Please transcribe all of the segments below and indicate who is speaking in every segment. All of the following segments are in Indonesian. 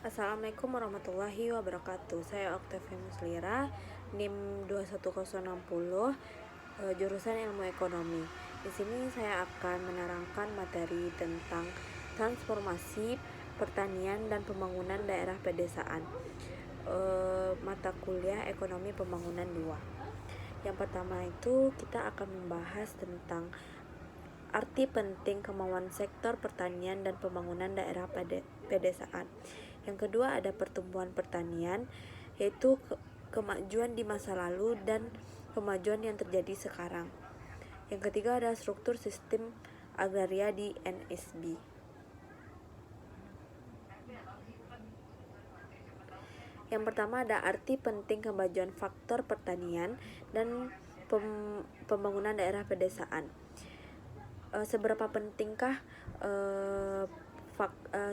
Speaker 1: Assalamualaikum warahmatullahi wabarakatuh. Saya Oktavia Muslira, NIM 21060, jurusan Ilmu Ekonomi. Di sini saya akan menerangkan materi tentang transformasi pertanian dan pembangunan daerah pedesaan. Mata kuliah Ekonomi Pembangunan 2. Yang pertama itu kita akan membahas tentang arti penting kemauan sektor pertanian dan pembangunan daerah pedesaan. Yang kedua ada pertumbuhan pertanian, yaitu kemajuan di masa lalu dan kemajuan yang terjadi sekarang. Yang ketiga ada struktur sistem agraria di NSB. Yang pertama ada arti penting kemajuan faktor pertanian dan pembangunan daerah pedesaan. Seberapa pentingkah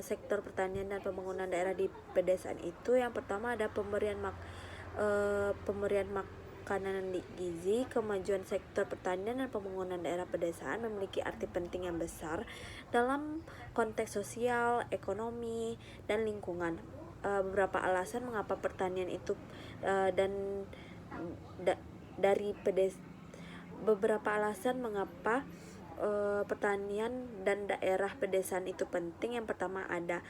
Speaker 1: sektor pertanian dan pembangunan daerah di pedesaan itu? Yang pertama ada pemberian makanan gizi. Kemajuan sektor pertanian dan pembangunan daerah pedesaan memiliki arti penting yang besar dalam konteks sosial, ekonomi, dan lingkungan. Beberapa alasan mengapa pertanian itu beberapa alasan mengapa pertanian dan daerah pedesaan itu penting. Yang pertama ada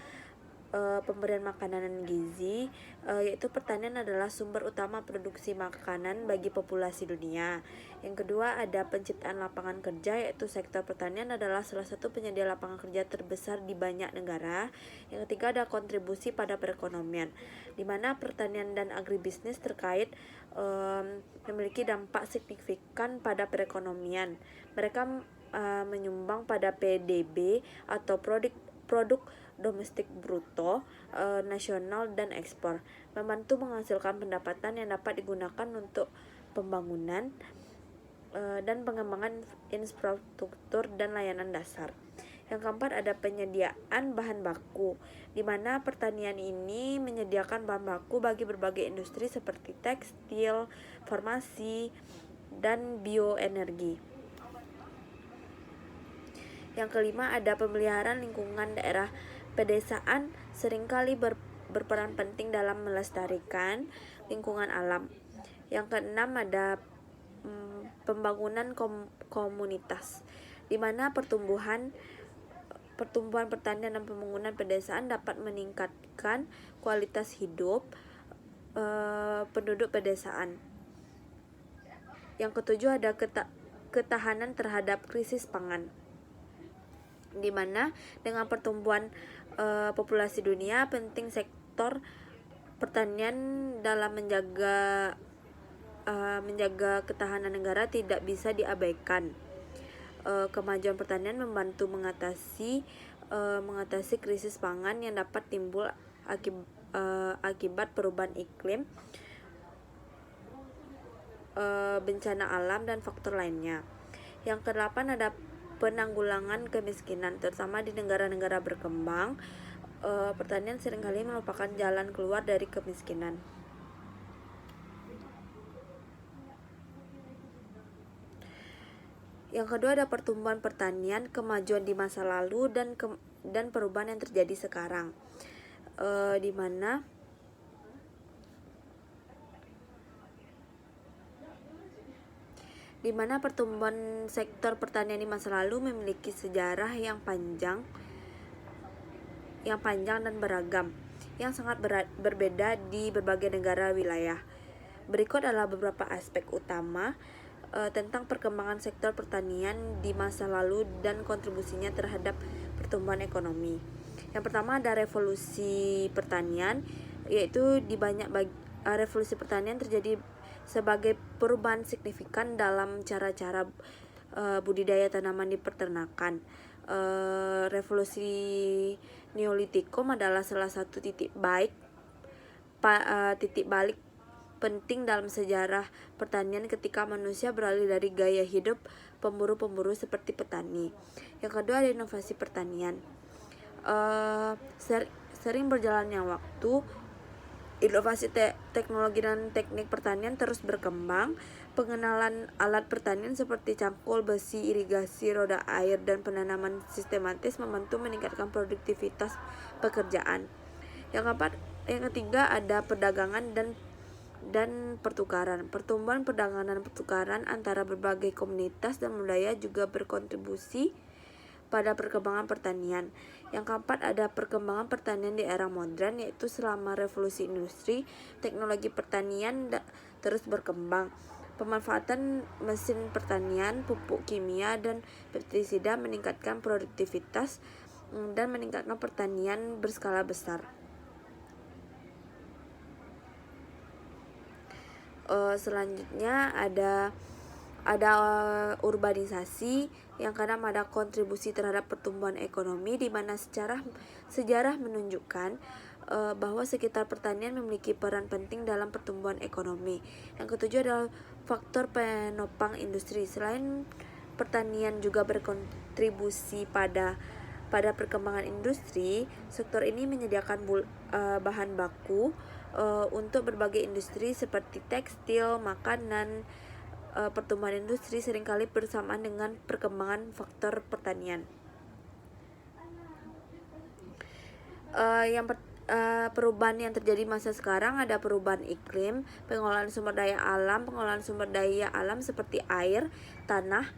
Speaker 1: pemberian makanan gizi, yaitu pertanian adalah sumber utama produksi makanan bagi populasi dunia. Yang kedua ada penciptaan lapangan kerja, yaitu sektor pertanian adalah salah satu penyedia lapangan kerja terbesar di banyak negara. Yang ketiga ada kontribusi pada perekonomian, di mana pertanian dan agribisnis terkait memiliki dampak signifikan pada perekonomian. Mereka menyumbang pada PDB atau produk domestik bruto nasional dan ekspor, membantu menghasilkan pendapatan yang dapat digunakan untuk pembangunan dan pengembangan infrastruktur dan layanan dasar. Yang keempat ada penyediaan bahan baku, di mana pertanian ini menyediakan bahan baku bagi berbagai industri seperti tekstil, farmasi, dan bioenergi. Yang kelima ada pemeliharaan lingkungan daerah pedesaan seringkali berperan penting dalam melestarikan lingkungan alam. Yang keenam ada pembangunan komunitas, di mana pertumbuhan pertanian dan pembangunan pedesaan dapat meningkatkan kualitas hidup penduduk pedesaan. Yang ketujuh ada ketahanan terhadap krisis pangan, di mana dengan pertumbuhan populasi dunia, penting sektor pertanian dalam menjaga ketahanan negara tidak bisa diabaikan. Kemajuan pertanian membantu mengatasi krisis pangan yang dapat timbul akibat perubahan iklim, bencana alam, dan faktor lainnya. Yang kedelapan ada penanggulangan kemiskinan, terutama di negara-negara berkembang. Pertanian seringkali merupakan jalan keluar dari kemiskinan. Yang kedua ada pertumbuhan pertanian, kemajuan di masa lalu, dan perubahan yang terjadi sekarang, di mana pertumbuhan sektor pertanian di masa lalu memiliki sejarah yang panjang dan beragam, yang sangat berbeda di berbagai negara wilayah. Berikut adalah beberapa aspek utama tentang perkembangan sektor pertanian di masa lalu dan kontribusinya terhadap pertumbuhan ekonomi. Yang pertama ada revolusi pertanian, yaitu revolusi pertanian terjadi sebagai perubahan signifikan dalam cara-cara budidaya tanaman di peternakan. Revolusi Neolitikum adalah salah satu titik balik penting dalam sejarah pertanian ketika manusia beralih dari gaya hidup pemburu-pemburu seperti petani. Yang kedua ada inovasi pertanian. Sering berjalannya waktu, inovasi teknologi dan teknik pertanian terus berkembang. Pengenalan alat pertanian seperti cangkul, besi, irigasi, roda air, dan penanaman sistematis membantu meningkatkan produktivitas pekerjaan. Yang ketiga ada perdagangan dan pertukaran. Pertumbuhan perdagangan dan pertukaran antara berbagai komunitas dan budaya juga berkontribusi pada perkembangan pertanian. Yang keempat ada perkembangan pertanian di era modern, yaitu selama revolusi industri, teknologi pertanian terus berkembang. Pemanfaatan mesin pertanian, pupuk kimia, dan pestisida meningkatkan produktivitas dan meningkatkan pertanian berskala besar. Selanjutnya ada urbanisasi yang kadang ada kontribusi terhadap pertumbuhan ekonomi, di mana sejarah menunjukkan bahwa sekitar pertanian memiliki peran penting dalam pertumbuhan ekonomi. Yang ketujuh adalah faktor penopang industri. Selain pertanian juga berkontribusi pada perkembangan industri, sektor ini menyediakan bahan baku untuk berbagai industri seperti tekstil, makanan. Pertumbuhan industri seringkali bersamaan dengan perkembangan faktor pertanian. Perubahan yang terjadi masa sekarang ada perubahan iklim, pengelolaan sumber daya alam seperti air, tanah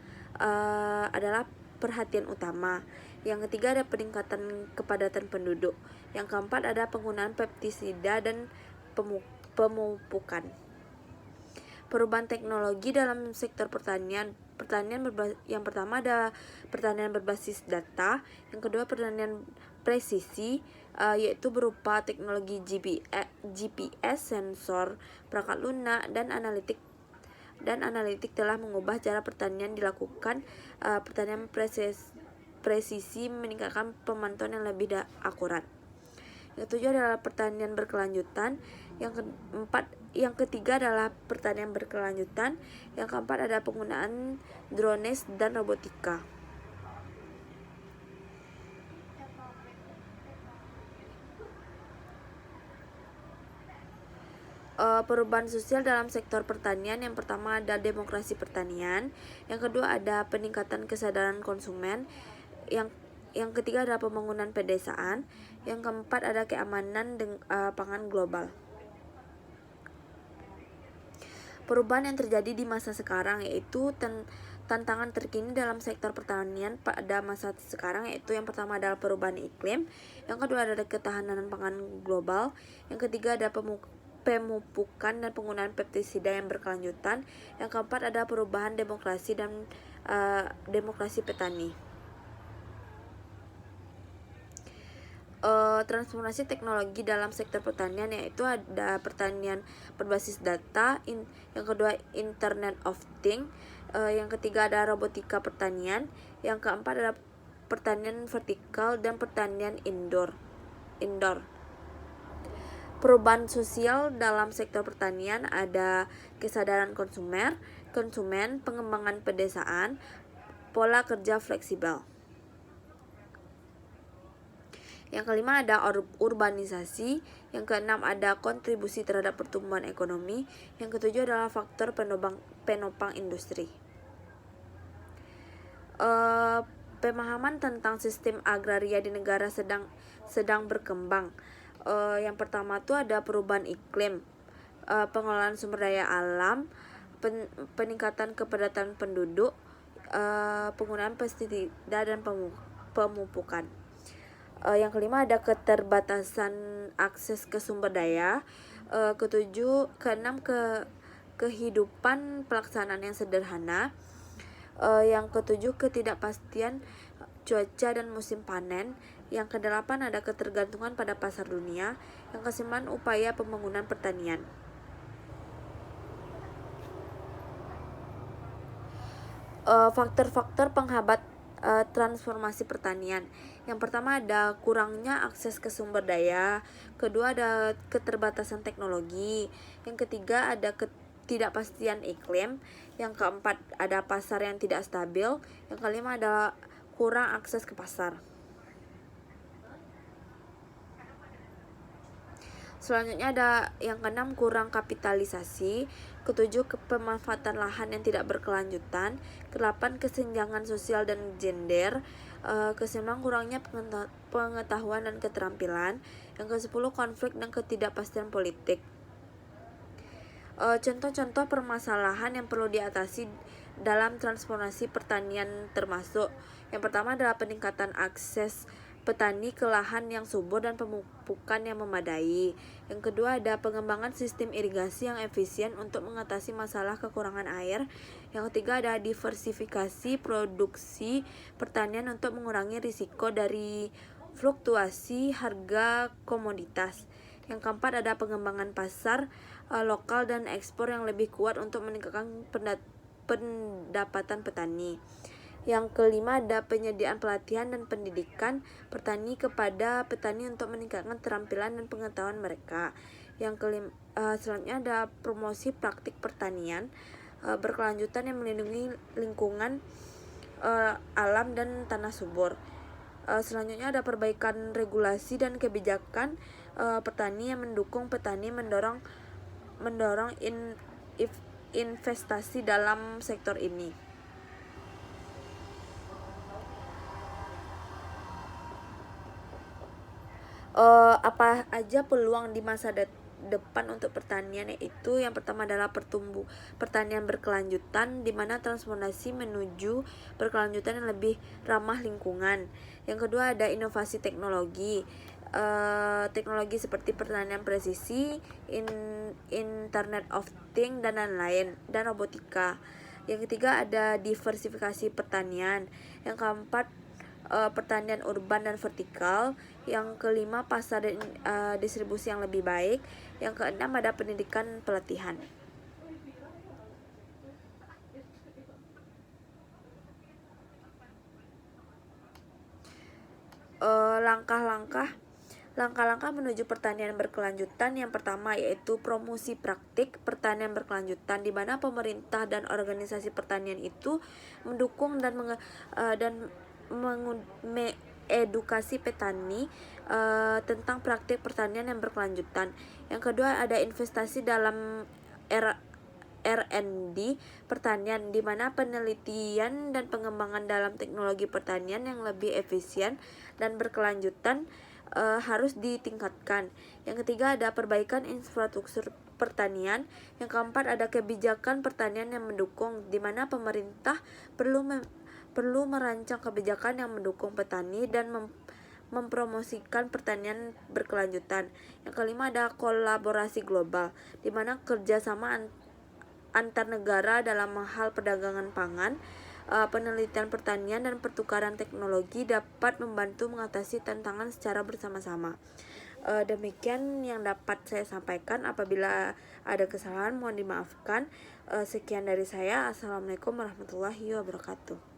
Speaker 1: adalah perhatian utama. Yang ketiga ada peningkatan kepadatan penduduk. Yang keempat ada penggunaan pestisida dan pemupukan. Perubahan teknologi dalam sektor pertanian. Yang pertama ada pertanian berbasis data. Yang kedua pertanian presisi, yaitu berupa teknologi GPS, sensor, perangkat lunak, dan analitik telah mengubah cara pertanian dilakukan. Pertanian presisi meningkatkan pemantauan yang lebih akurat. Yang ketujuh adalah pertanian berkelanjutan. Yang ketiga adalah pertanian berkelanjutan. Yang keempat ada penggunaan drones dan robotika. Perubahan sosial dalam sektor pertanian. Yang pertama ada demokrasi pertanian. Yang kedua ada peningkatan kesadaran konsumen. Yang ketiga ada pembangunan pedesaan. Yang keempat ada keamanan pangan global. Perubahan yang terjadi di masa sekarang yaitu tantangan terkini dalam sektor pertanian pada masa sekarang, yaitu yang pertama adalah perubahan iklim, yang kedua adalah ketahanan pangan global, yang ketiga ada pemupukan dan penggunaan pestisida yang berkelanjutan, yang keempat ada perubahan demokrasi dan demokrasi petani. Transformasi teknologi dalam sektor pertanian, yaitu ada pertanian berbasis data, yang kedua Internet of Things, yang ketiga ada robotika pertanian, yang keempat ada pertanian vertikal dan pertanian indoor. Perubahan sosial dalam sektor pertanian ada kesadaran konsumen, pengembangan pedesaan, pola kerja fleksibel. Yang kelima ada urbanisasi. Yang keenam ada kontribusi terhadap pertumbuhan ekonomi. Yang ketujuh adalah faktor penopang industri. Pemahaman tentang sistem agraria di negara sedang berkembang. Yang pertama itu ada perubahan iklim, pengelolaan sumber daya alam, peningkatan kepadatan penduduk, penggunaan pestisida dan pemupukan. Yang kelima ada keterbatasan akses ke sumber daya. Keenam kehidupan pelaksanaan yang sederhana. Yang ketujuh ketidakpastian cuaca dan musim panen. Yang kedelapan ada ketergantungan pada pasar dunia. Yang kesembilan upaya pembangunan pertanian. Faktor-faktor penghambat transformasi pertanian. Yang pertama ada kurangnya akses ke sumber daya, kedua ada keterbatasan teknologi, yang ketiga ada ketidakpastian iklim, yang keempat ada pasar yang tidak stabil, yang kelima ada kurang akses ke pasar. Selanjutnya ada yang keenam kurang kapitalisasi, ketujuh pemanfaatan lahan yang tidak berkelanjutan, kedelapan kesenjangan sosial dan gender, Ke-9, kurangnya pengetahuan dan keterampilan. Yang ke-10, konflik dan ketidakpastian politik. Contoh-contoh permasalahan yang perlu diatasi dalam transformasi pertanian termasuk: yang pertama adalah peningkatan akses petani ke lahan yang subur dan pemupukan yang memadai. Yang kedua ada pengembangan sistem irigasi yang efisien untuk mengatasi masalah kekurangan air. Yang ketiga ada diversifikasi produksi pertanian untuk mengurangi risiko dari fluktuasi harga komoditas. Yang keempat ada pengembangan pasar lokal dan ekspor yang lebih kuat untuk meningkatkan pendapatan petani. Yang kelima ada penyediaan pelatihan dan pendidikan petani kepada petani untuk meningkatkan keterampilan dan pengetahuan mereka. Selanjutnya ada promosi praktik pertanian berkelanjutan yang melindungi lingkungan alam dan tanah subur. Selanjutnya ada perbaikan regulasi dan kebijakan petani yang mendukung petani, mendorong investasi dalam sektor ini. Apa aja peluang di masa depan untuk pertanian, yaitu yang pertama adalah pertanian berkelanjutan, di mana transformasi menuju berkelanjutan yang lebih ramah lingkungan. Yang kedua ada inovasi teknologi, teknologi seperti pertanian presisi, Internet of Things dan lain-lain, dan robotika. Yang ketiga ada diversifikasi pertanian. Yang keempat pertanian urban dan vertikal. Yang kelima pasar dan distribusi yang lebih baik. Yang keenam ada pendidikan pelatihan. Langkah-langkah menuju pertanian berkelanjutan. Yang pertama yaitu promosi praktik pertanian berkelanjutan, di mana pemerintah dan organisasi pertanian itu mendukung dan edukasi petani tentang praktik pertanian yang berkelanjutan. Yang kedua ada investasi dalam R&D pertanian, di mana penelitian dan pengembangan dalam teknologi pertanian yang lebih efisien dan berkelanjutan harus ditingkatkan. Yang ketiga ada perbaikan infrastruktur pertanian. Yang keempat ada kebijakan pertanian yang mendukung, di mana pemerintah perlu merancang kebijakan yang mendukung petani dan mempromosikan pertanian berkelanjutan. Yang kelima ada kolaborasi global, di mana kerjasama antar negara dalam hal perdagangan pangan, penelitian pertanian dan pertukaran teknologi dapat membantu mengatasi tantangan secara bersama-sama. Demikian yang dapat saya sampaikan. Apabila ada kesalahan mohon dimaafkan. Sekian dari saya. Assalamualaikum warahmatullahi wabarakatuh.